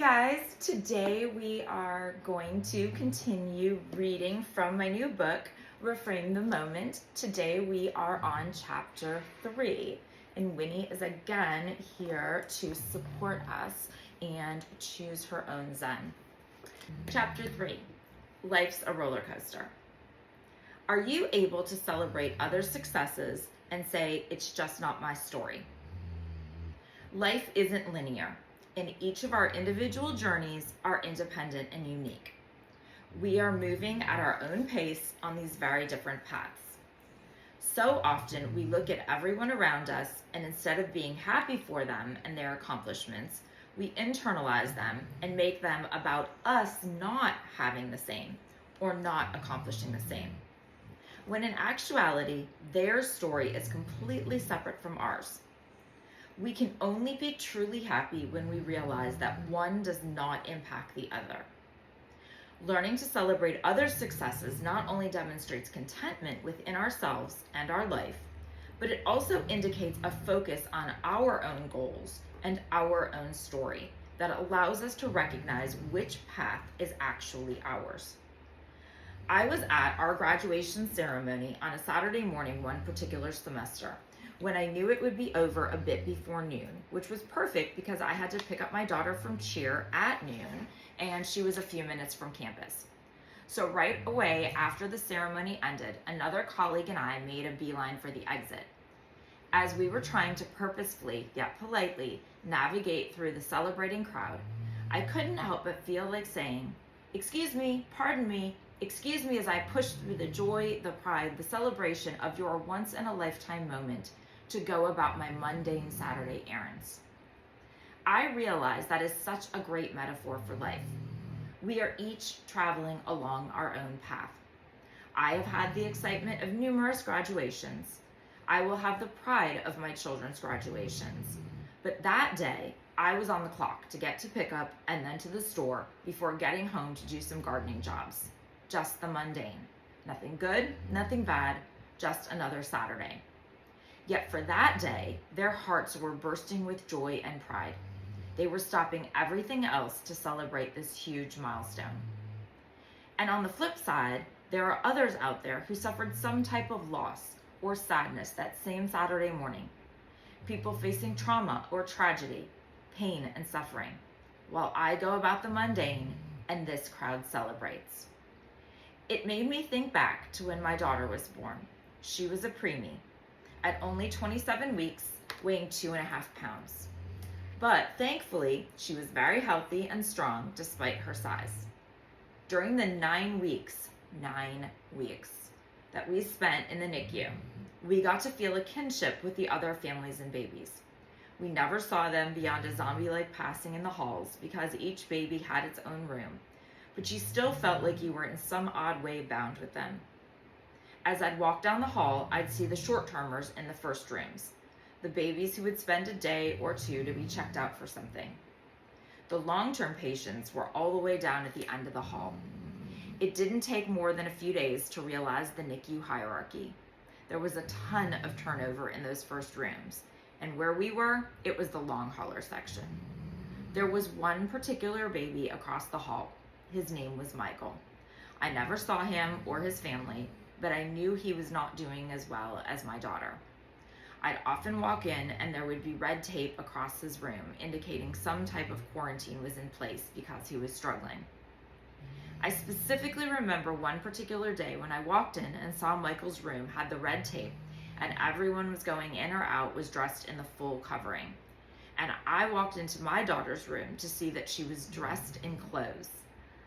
guys, today we are going to continue reading from my new book, Reframe the Moment. Today we are on chapter 3, and Winnie is again here to support us and choose her own Zen. Chapter 3, Life's a Roller Coaster. Are you able to celebrate others' successes and say, it's just not my story? Life isn't linear, and each of our individual journeys are independent and unique. We are moving at our own pace on these very different paths. So often we look at everyone around us, and instead of being happy for them and their accomplishments, we internalize them and make them about us not having the same or not accomplishing the same. When in actuality, their story is completely separate from ours. We can only be truly happy when we realize that one does not impact the other. Learning to celebrate others' successes not only demonstrates contentment within ourselves and our life, but it also indicates a focus on our own goals and our own story that allows us to recognize which path is actually ours. I was at our graduation ceremony on a Saturday morning one particular semester, when I knew it would be over a bit before noon, which was perfect because I had to pick up my daughter from cheer at noon, and she was a few minutes from campus. So right away after the ceremony ended, another colleague and I made a beeline for the exit. As we were trying to purposefully, yet politely, navigate through the celebrating crowd, I couldn't help but feel like saying, "Excuse me, pardon me, excuse me," as I pushed through the joy, the pride, the celebration of your once-in-a-lifetime moment to go about my mundane Saturday errands. I realize that is such a great metaphor for life. We are each traveling along our own path. I have had the excitement of numerous graduations. I will have the pride of my children's graduations. But that day, I was on the clock to get to pickup and then to the store before getting home to do some gardening jobs. Just the mundane. Nothing good, nothing bad, just another Saturday. Yet for that day, their hearts were bursting with joy and pride. They were stopping everything else to celebrate this huge milestone. And on the flip side, there are others out there who suffered some type of loss or sadness that same Saturday morning. People facing trauma or tragedy, pain and suffering, while I go about the mundane and this crowd celebrates. It made me think back to when my daughter was born. She was a preemie, at only 27 weeks, weighing 2.5 pounds. But thankfully, she was very healthy and strong despite her size. During the 9 weeks that we spent in the NICU, we got to feel a kinship with the other families and babies. We never saw them beyond a zombie-like passing in the halls because each baby had its own room, but you still felt like you were in some odd way bound with them. As I'd walk down the hall, I'd see the short-termers in the first rooms, the babies who would spend a day or two to be checked out for something. The long-term patients were all the way down at the end of the hall. It didn't take more than a few days to realize the NICU hierarchy. There was a ton of turnover in those first rooms, and where we were, it was the long hauler section. There was one particular baby across the hall. His name was Michael. I never saw him or his family, but I knew he was not doing as well as my daughter. I'd often walk in and there would be red tape across his room indicating some type of quarantine was in place because he was struggling. I specifically remember one particular day when I walked in and saw Michael's room had the red tape and everyone was going in or out was dressed in the full covering. And I walked into my daughter's room to see that she was dressed in clothes,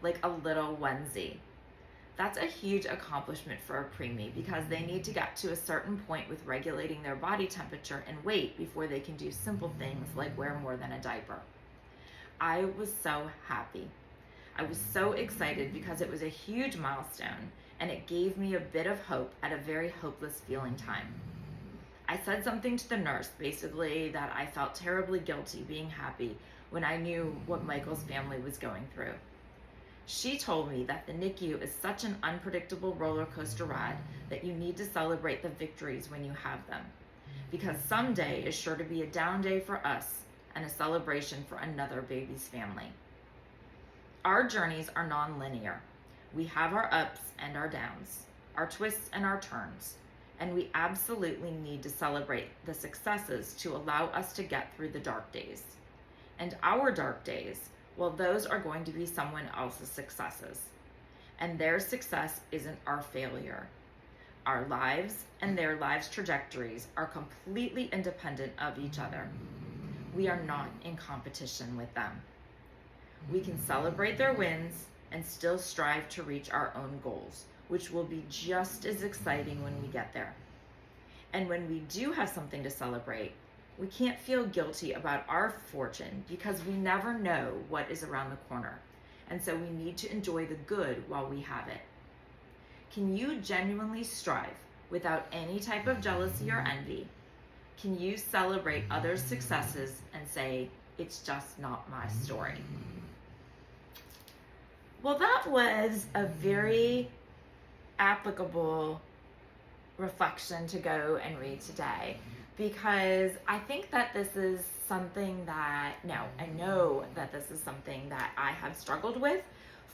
like a little onesie. That's a huge accomplishment for a preemie because they need to get to a certain point with regulating their body temperature and weight before they can do simple things like wear more than a diaper. I was so happy. I was so excited because it was a huge milestone and it gave me a bit of hope at a very hopeless feeling time. I said something to the nurse, basically that I felt terribly guilty being happy when I knew what Michael's family was going through. She told me that the NICU is such an unpredictable roller coaster ride that you need to celebrate the victories when you have them, because someday is sure to be a down day for us and a celebration for another baby's family. Our journeys are non-linear. We have our ups and our downs, our twists and our turns, and we absolutely need to celebrate the successes to allow us to get through the dark days. And our dark days, well, those are going to be someone else's successes. And their success isn't our failure. Our lives and their lives' trajectories are completely independent of each other. We are not in competition with them. We can celebrate their wins and still strive to reach our own goals, which will be just as exciting when we get there. And when we do have something to celebrate, we can't feel guilty about our fortune because we never know what is around the corner. And so we need to enjoy the good while we have it. Can you genuinely strive without any type of jealousy or envy? Can you celebrate others' successes and say, it's just not my story? Well, that was a very applicable reflection to go and read today, because I think that this is something that, I know that this is something that I have struggled with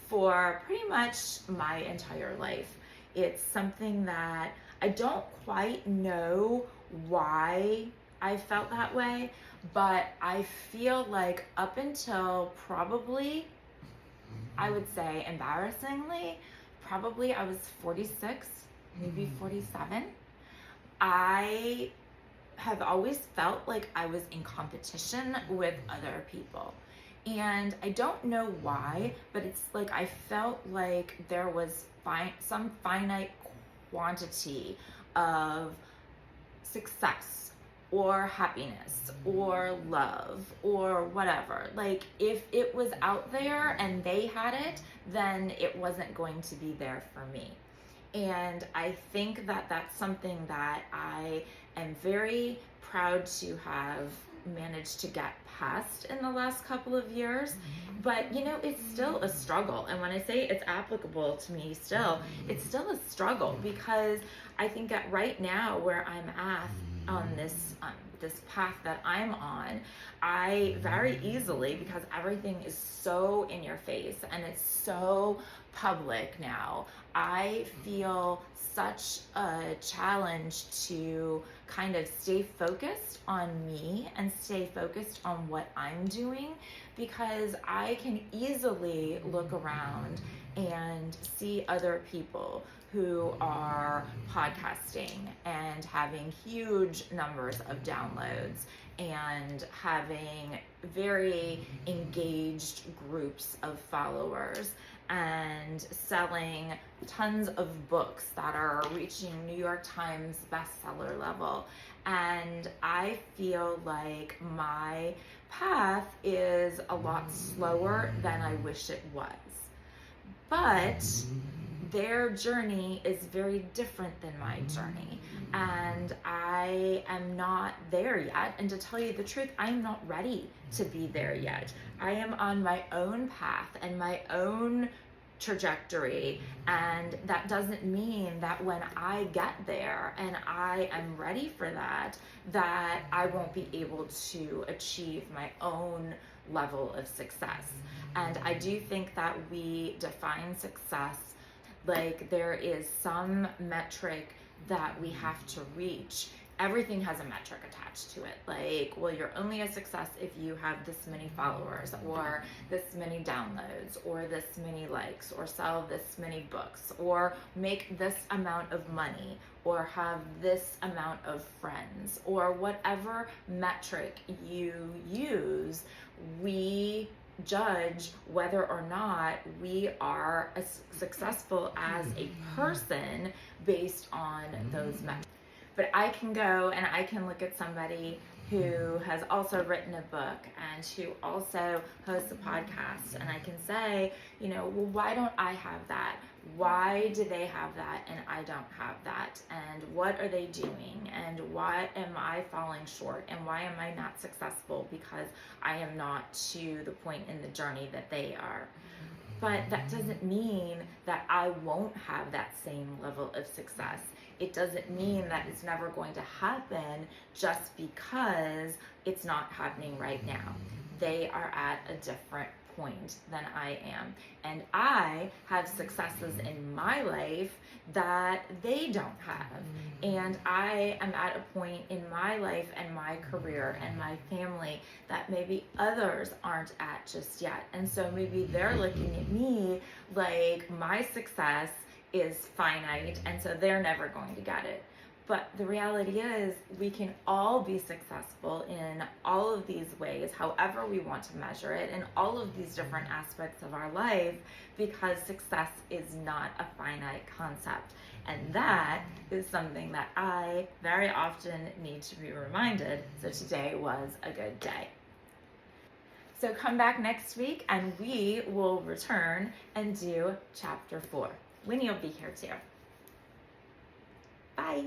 for pretty much my entire life. It's something that I don't quite know why I felt that way, but I feel like up until probably, I would say embarrassingly, probably I was 46, maybe 47. I have always felt like I was in competition with other people. And I don't know why, but it's like I felt like there was some finite quantity of success or happiness or love or whatever. Like if it was out there and they had it, then it wasn't going to be there for me. And I think that that's something that I am very proud to have managed to get past in the last couple of years. But it's still a struggle. And when I say it's applicable to me still, it's still a struggle, because I think that right now where I'm at on this path that I'm on, I very easily, because everything is so in your face and it's so public now, I feel such a challenge to kind of stay focused on me and stay focused on what I'm doing, because I can easily look around and see other people who are podcasting and having huge numbers of downloads and having very engaged groups of followers and selling tons of books that are reaching New York Times bestseller level. And I feel like my path is a lot slower than I wish it was. But their journey is very different than my journey, and I am not there yet. And to tell you the truth, I am not ready to be there yet. I am on my own path and my own trajectory, and that doesn't mean that when I get there and I am ready for that I won't be able to achieve my own level of success. And I do think that we define success like there is some metric that we have to reach. Everything has a metric attached to it. Like, well, you're only a success if you have this many followers or this many downloads or this many likes or sell this many books or make this amount of money or have this amount of friends, or whatever metric you use. We judge whether or not we are as successful as a person based on those metrics. But I can go and I can look at somebody who has also written a book and who also hosts a podcast, and I can say, well, why don't I have that? Why do they have that and I don't have that? And what are they doing? And why am I falling short? And why am I not successful? Because I am not to the point in the journey that they are. But that doesn't mean that I won't have that same level of success. It doesn't mean that it's never going to happen just because it's not happening right now. They are at a different point than I am. And I have successes in my life that they don't have. And I am at a point in my life and my career and my family that maybe others aren't at just yet. And so maybe they're looking at me like my success is finite, and so they're never going to get it. But the reality is we can all be successful in all of these ways, however we want to measure it, in all of these different aspects of our life, because success is not a finite concept. And that is something that I very often need to be reminded. So today was a good day. So come back next week and we will return and do chapter 4. Winnie will be here too. Bye.